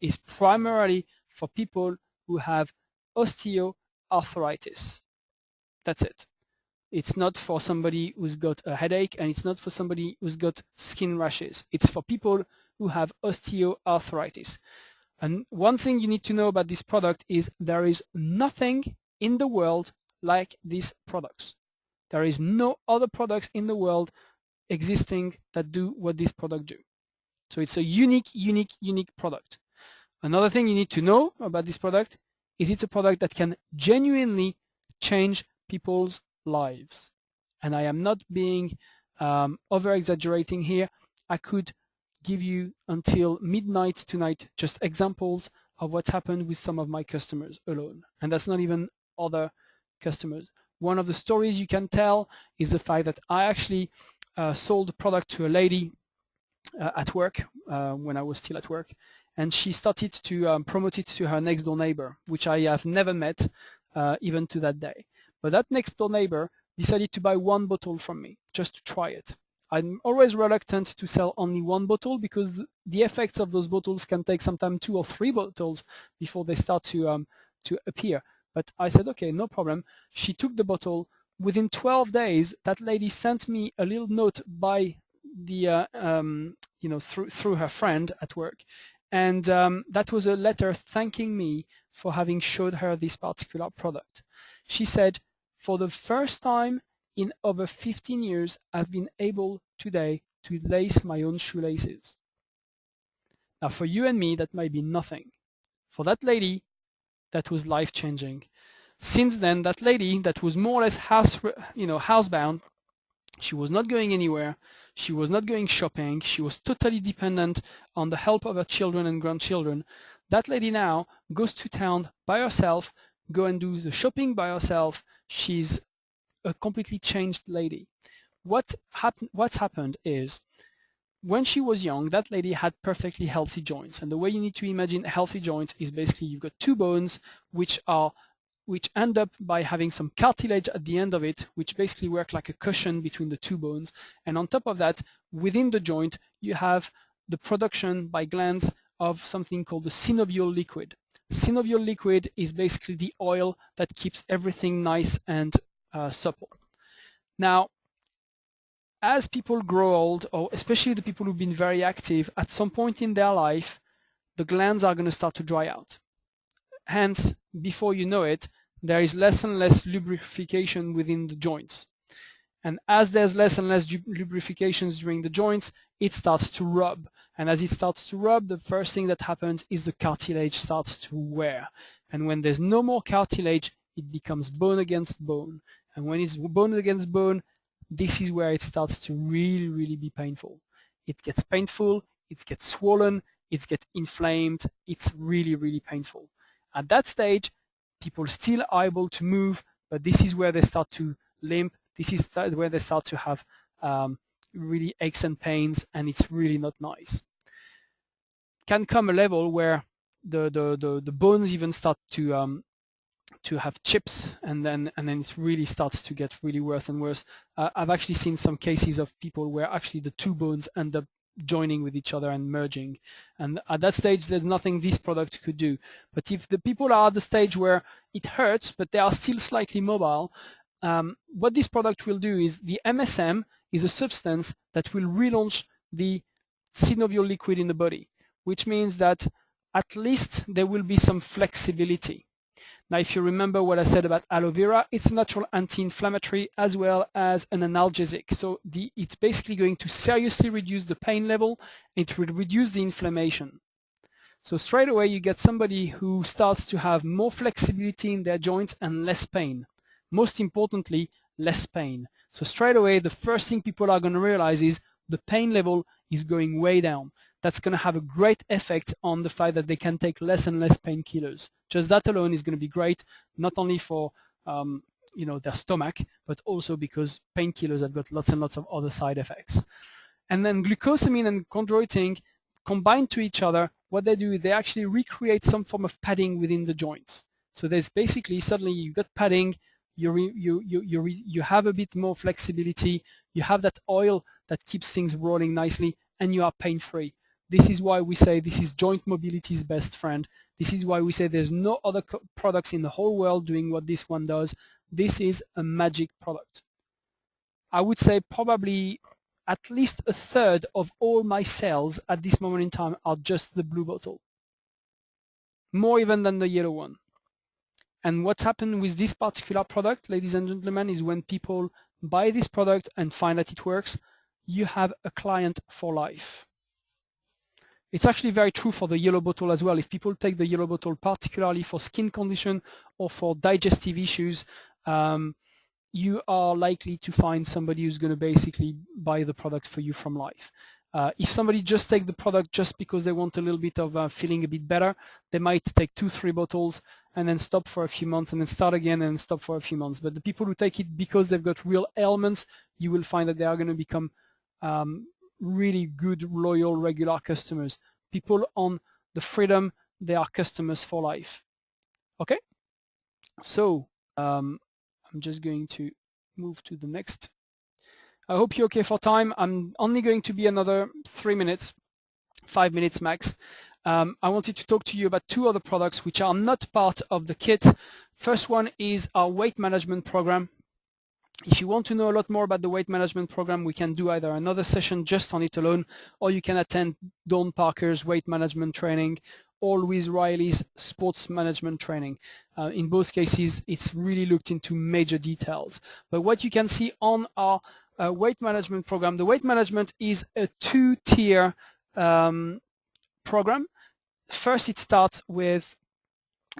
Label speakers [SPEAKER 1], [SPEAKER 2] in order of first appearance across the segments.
[SPEAKER 1] is primarily for people who have osteoarthritis. That's it. It's not for somebody who's got a headache, and it's not for somebody who's got skin rashes. It's for people who have osteoarthritis. And one thing you need to know about this product is there is nothing in the world like these products. There is no other products in the world existing that do what this product do. So it's a unique product. Another thing you need to know about this product is it's a product that can genuinely change people's lives. And I am not being over-exaggerating here. I could give you until midnight tonight just examples of what's happened with some of my customers alone. And that's not even other customers. One of the stories you can tell is the fact that I actually sold a product to a lady at work when I was still at work, and she started to promote it to her next door neighbor, which I have never met even to that day. But that next door neighbor decided to buy one bottle from me just to try it. I'm always reluctant to sell only one bottle because the effects of those bottles can take sometimes 2 or 3 bottles before they start to appear. But I said, okay, no problem. She took the bottle. Within 12 days, that lady sent me a little note by the through her friend at work, and that was a letter thanking me for having showed her this particular product. She said, for the first time in over 15 years, I've been able today to lace my own shoelaces. Now, for you and me, that might be nothing. For that lady, that was life-changing. Since then, that lady that was more or less housebound, she was not going anywhere, she was not going shopping, she was totally dependent on the help of her children and grandchildren. That lady now goes to town by herself, go and do the shopping by herself. She's a completely changed lady. What's happened is, when she was young, that lady had perfectly healthy joints. And the way you need to imagine healthy joints is basically you've got 2 bones which end up by having some cartilage at the end of it, which basically work like a cushion between the 2 bones. And on top of that, within the joint, you have the production by glands of something called the synovial liquid. Synovial liquid is basically the oil that keeps everything nice and supple. Now, as people grow old, or especially the people who've been very active, at some point in their life, the glands are going to start to dry out. Hence, before you know it, there is less and less lubrication within the joints. And as there's less and less lubrications during the joints, it starts to rub. And as it starts to rub, the first thing that happens is the cartilage starts to wear. And when there's no more cartilage, it becomes bone against bone. And when it's bone against bone, this is where it starts to really be painful. It gets painful, it gets swollen, it gets inflamed, it's really painful. At that stage, people still are able to move, but this is where they start to limp, this is where they start to have really aches and pains, and it's really not nice. Can come a level where the bones even start to have chips, and then it really starts to get really worse and worse. I've actually seen some cases of people where actually the 2 bones end up joining with each other and merging, and at that stage there's nothing this product could do. But if the people are at the stage where it hurts but they are still slightly mobile, what this product will do is the MSM is a substance that will relaunch the synovial liquid in the body, which means that at least there will be some flexibility. Now, if you remember what I said about aloe vera, it's a natural anti-inflammatory as well as an analgesic. So it's basically going to seriously reduce the pain level. It will reduce the inflammation. So straight away, you get somebody who starts to have more flexibility in their joints and less pain. Most importantly, less pain. So straight away, the first thing people are going to realize is the pain level is going way down. That's going to have a great effect on the fact that they can take less and less painkillers. Just that alone is going to be great, not only for their stomach, but also because painkillers have got lots and lots of other side effects. And then glucosamine and chondroitin combined to each other, what they do is they actually recreate some form of padding within the joints. So there's basically suddenly you've got padding, you have a bit more flexibility, you have that oil that keeps things rolling nicely, and you are pain-free. This is why we say this is joint mobility's best friend. This is why we say there's no other products in the whole world doing what this one does. This is a magic product. I would say probably at least a third of all my sales at this moment in time are just the blue bottle. More even than the yellow one. And what's happened with this particular product, ladies and gentlemen, is when people buy this product and find that it works, you have a client for life. It's actually very true for the yellow bottle as well. If people take the yellow bottle, particularly for skin condition or for digestive issues, you are likely to find somebody who's going to basically buy the product for you from life. If somebody just take the product just because they want a little bit of feeling a bit better, they might take 2-3 bottles and then stop for a few months and then start again and stop for a few months. But the people who take it because they've got real ailments, you will find that they are going to become really good, loyal, regular customers. People on the freedom, they are customers for life. Okay? So I'm just going to move to the next. I hope you're okay for time. I'm only going to be another 3 minutes, 5 minutes max. I wanted to talk to you about 2 other products which are not part of the kit. First one is our weight management program. If you want to know a lot more about the weight management program, we can do either another session just on it alone, or you can attend Dawn Parker's weight management training or Louise Riley's sports management training. In both cases, it's really looked into major details. But what you can see on our weight management program, the weight management is a 2-tier program. First, it starts with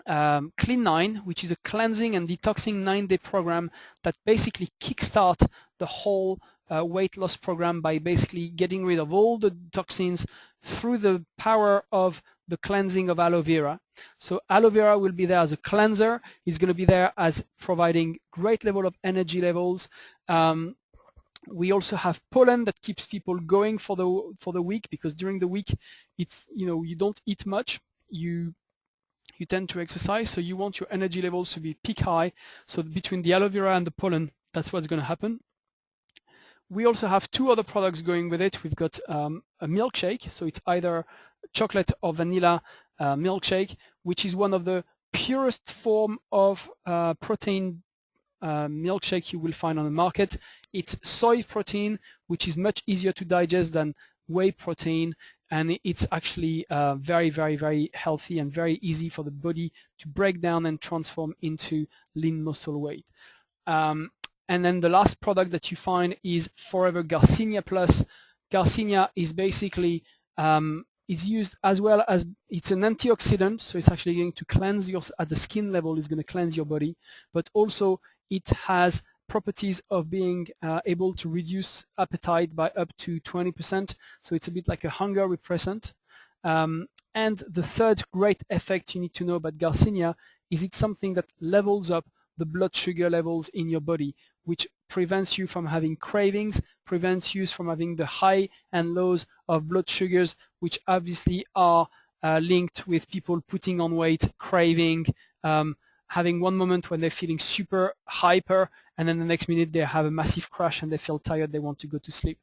[SPEAKER 1] Clean 9, which is a cleansing and detoxing 9-day program that basically kickstart the whole weight loss program by basically getting rid of all the toxins through the power of the cleansing of aloe vera. So aloe vera will be there as a cleanser. It's going to be there as providing great level of energy levels. We also have pollen that keeps people going for the week, because during the week it's, you don't eat much. You tend to exercise, so you want your energy levels to be peak high. So between the aloe vera and the pollen, that's what's going to happen. We also have 2 other products going with it. We've got a milkshake, so it's either chocolate or vanilla milkshake, which is one of the purest form of protein milkshake you will find on the market. It's soy protein, which is much easier to digest than whey protein, and it's actually very, very, very healthy and very easy for the body to break down and transform into lean muscle weight. And then the last product that you find is Forever Garcinia Plus. Garcinia is basically is used as well as, it's an antioxidant, so it's actually going to cleanse your, at the skin level, it's going to cleanse your body, but also it has properties of being able to reduce appetite by up to 20%, so it's a bit like a hunger repressant. And the third great effect you need to know about Garcinia is it's something that levels up the blood sugar levels in your body, which prevents you from having cravings, prevents you from having the high and lows of blood sugars, which obviously are linked with people putting on weight, craving, having one moment when they're feeling super hyper, and then the next minute they have a massive crash and they feel tired, they want to go to sleep.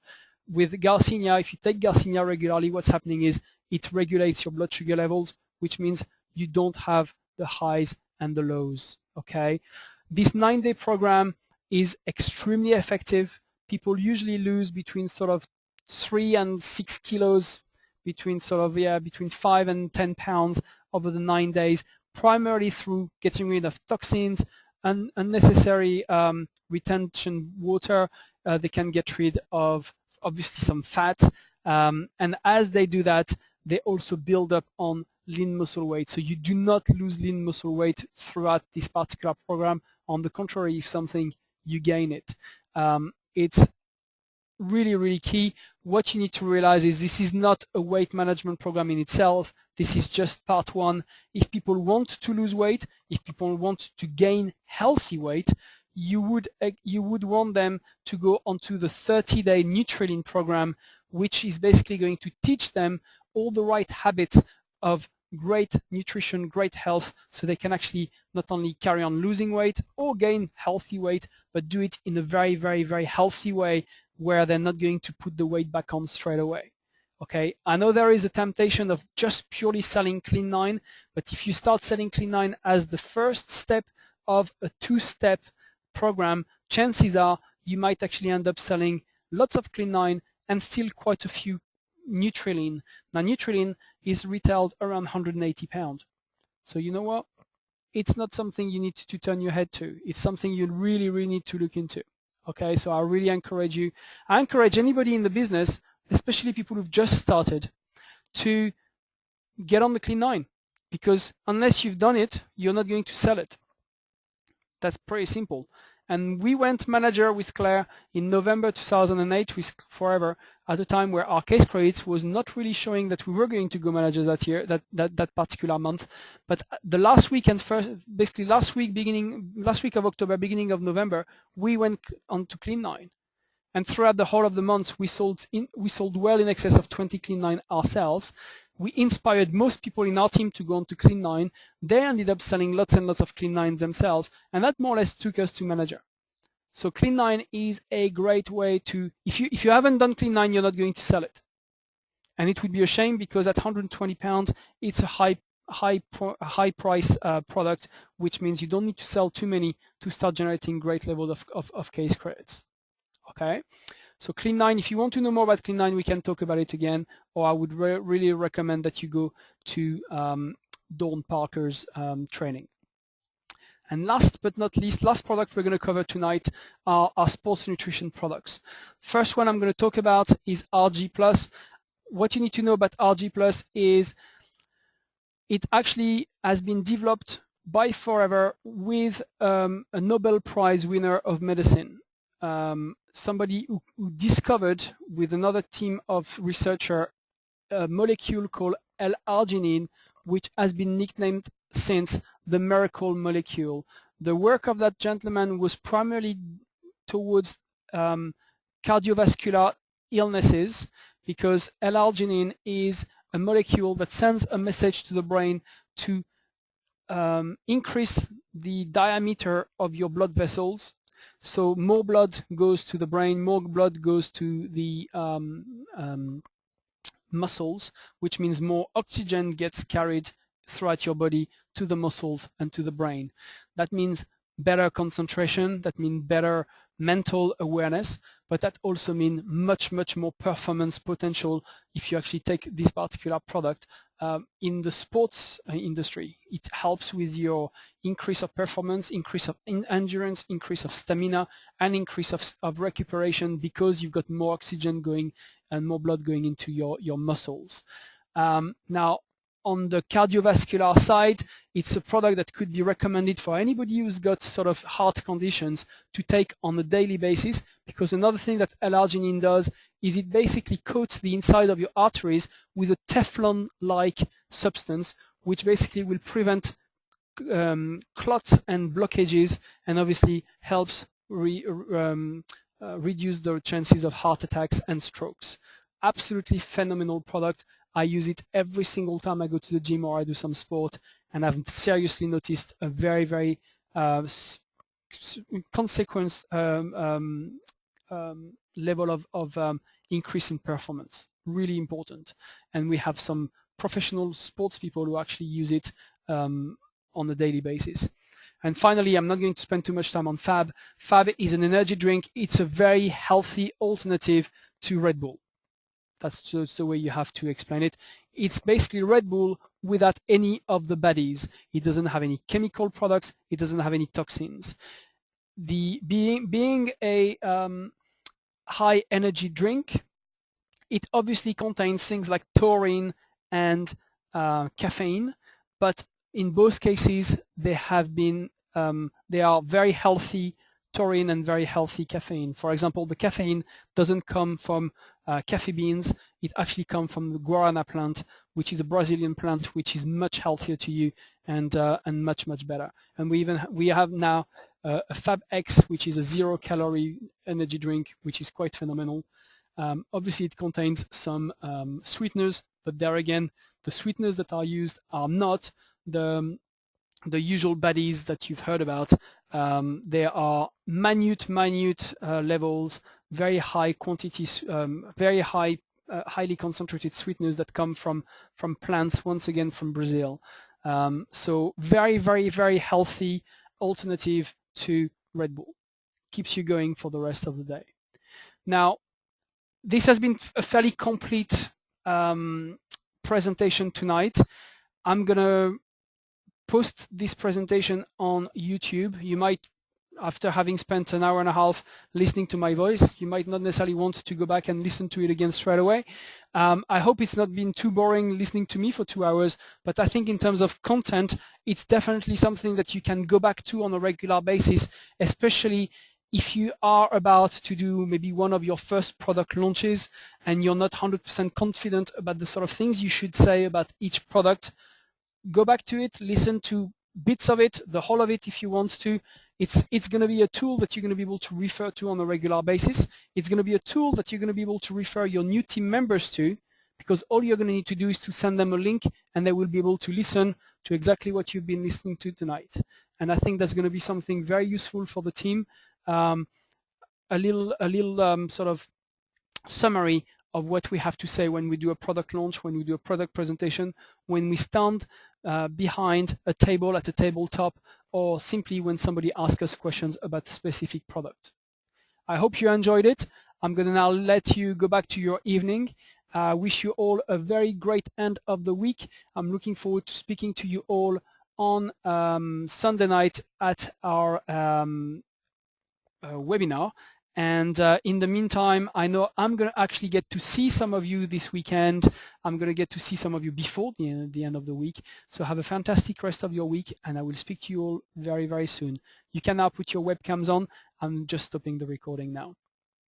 [SPEAKER 1] With Garcinia, if you take Garcinia regularly, what's happening is it regulates your blood sugar levels, which means you don't have the highs and the lows, okay? This 9-day program is extremely effective. People usually lose between sort of 3 and 6 kilos, between sort of, between 5 and 10 pounds over the 9 days, primarily through getting rid of toxins and unnecessary retention water. They can get rid of obviously some fat, and as they do that, they also build up on lean muscle weight. So you do not lose lean muscle weight throughout this particular program. On the contrary, if something, you gain it. It's really, really key. What you need to realize is this is not a weight management program in itself. This is just part 1. If people want to lose weight, if people want to gain healthy weight, you would want them to go onto the 30-day Nutrilin program, which is basically going to teach them all the right habits of great nutrition, great health, so they can actually not only carry on losing weight or gain healthy weight, but do it in a very, very, very healthy way where they're not going to put the weight back on straight away. Okay, I know there is a temptation of just purely selling Clean9, but if you start selling Clean9 as the first step of a two-step program, chances are you might actually end up selling lots of Clean9 and still quite a few Nutrilin. Now Nutrilin is retailed around £180. So you know what? It's not something you need to turn your head to. It's something you really, really need to look into. Okay, so I really encourage you. I encourage anybody in the business, especially people who've just started, to get on the Clean9, because unless you've done it, you're not going to sell it. That's pretty simple. And we went manager with Claire in November 2008 with Forever, at a time where our case credits was not really showing that we were going to go manager that year, that particular month. But the last week and basically last week of October, beginning of November, we went on to Clean9. And throughout the whole of the month, we sold well in excess of 20 Clean9 ourselves. We inspired most people in our team to go on to Clean9. They ended up selling lots and lots of Clean9s themselves, and that more or less took us to manager. So Clean9 is a great way to, if you haven't done Clean9, you're not going to sell it. And it would be a shame, because at £120, it's a high price product, which means you don't need to sell too many to start generating great level of case credits. Okay, so Clean9, if you want to know more about Clean9, we can talk about it again, or I would really recommend that you go to Dawn Parker's training. And last but not least, last product we're going to cover tonight are our sports nutrition products. First one I'm going to talk about is RG+. What you need to know about RG+ is it actually has been developed by Forever with a Nobel Prize winner of medicine. Somebody who discovered, with another team of researchers, a molecule called L-arginine, which has been nicknamed since the miracle molecule. The work of that gentleman was primarily towards cardiovascular illnesses, because L-arginine is a molecule that sends a message to the brain to increase the diameter of your blood vessels. So more blood goes to the brain, more blood goes to the muscles, which means more oxygen gets carried throughout your body to the muscles and to the brain. That means better concentration, that means better mental awareness, but that also means much more performance potential if you actually take this particular product in the sports industry. It helps with your increase of performance, increase of endurance, increase of stamina, and increase of recuperation, because you've got more oxygen going and more blood going into your muscles. Now, on the cardiovascular side, it's a product that could be recommended for anybody who's got sort of heart conditions to take on a daily basis, because another thing that L-arginine does is it basically coats the inside of your arteries with a Teflon-like substance, which basically will prevent clots and blockages, and obviously helps reduce the chances of heart attacks and strokes. Absolutely phenomenal product. I use it every single time I go to the gym or I do some sport, and I've seriously noticed a very consequence level of increase in performance. Really important. And we have some professional sports people who actually use it on a daily basis. And finally, I'm not going to spend too much time on Fab. Fab is an energy drink. It's a very healthy alternative to Red Bull. That's just the way you have to explain it. It's basically Red Bull without any of the baddies. It doesn't have any chemical products. It doesn't have any toxins. Being a high energy drink, it obviously contains things like taurine and caffeine, but in both cases they are very healthy taurine and very healthy caffeine. For example, the caffeine doesn't come from coffee beans. It actually comes from the guarana plant, which is a Brazilian plant, which is much healthier to you and much better. And we have now a Fab X, which is a 0-calorie energy drink, which is quite phenomenal. Obviously, it contains some sweeteners, but there again, the sweeteners that are used are not the usual baddies that you've heard about. There are minute levels, very high quantities, very high highly concentrated sweeteners that come from plants, once again from Brazil. So very, very, very healthy alternative to Red Bull. Keeps you going for the rest of the day. Now, this has been a fairly complete presentation tonight. I'm going to post this presentation on YouTube. You might, after having spent an hour and a half listening to my voice, you might not necessarily want to go back and listen to it again straight away. I hope it's not been too boring listening to me for 2 hours, but I think in terms of content, it's definitely something that you can go back to on a regular basis, especially if you are about to do maybe one of your first product launches and you're not 100% confident about the sort of things you should say about each product. Go back to it, listen to bits of it, the whole of it if you want to. It's going to be a tool that you're going to be able to refer to on a regular basis. It's going to be a tool that you're going to be able to refer your new team members to, because all you're going to need to do is to send them a link and they will be able to listen to exactly what you've been listening to tonight. And I think that's going to be something very useful for the team. A little sort of summary of what we have to say when we do a product launch, when we do a product presentation, when we stand behind a table at a tabletop, or simply when somebody asks us questions about a specific product. I hope you enjoyed it. I'm going to now let you go back to your evening. I wish you all a very great end of the week. I'm looking forward to speaking to you all on Sunday night at our webinar. And in the meantime, I know I'm going to actually get to see some of you this weekend. I'm going to get to see some of you before the end of the week. So have a fantastic rest of your week, and I will speak to you all very, very soon. You can now put your webcams on. I'm just stopping the recording now.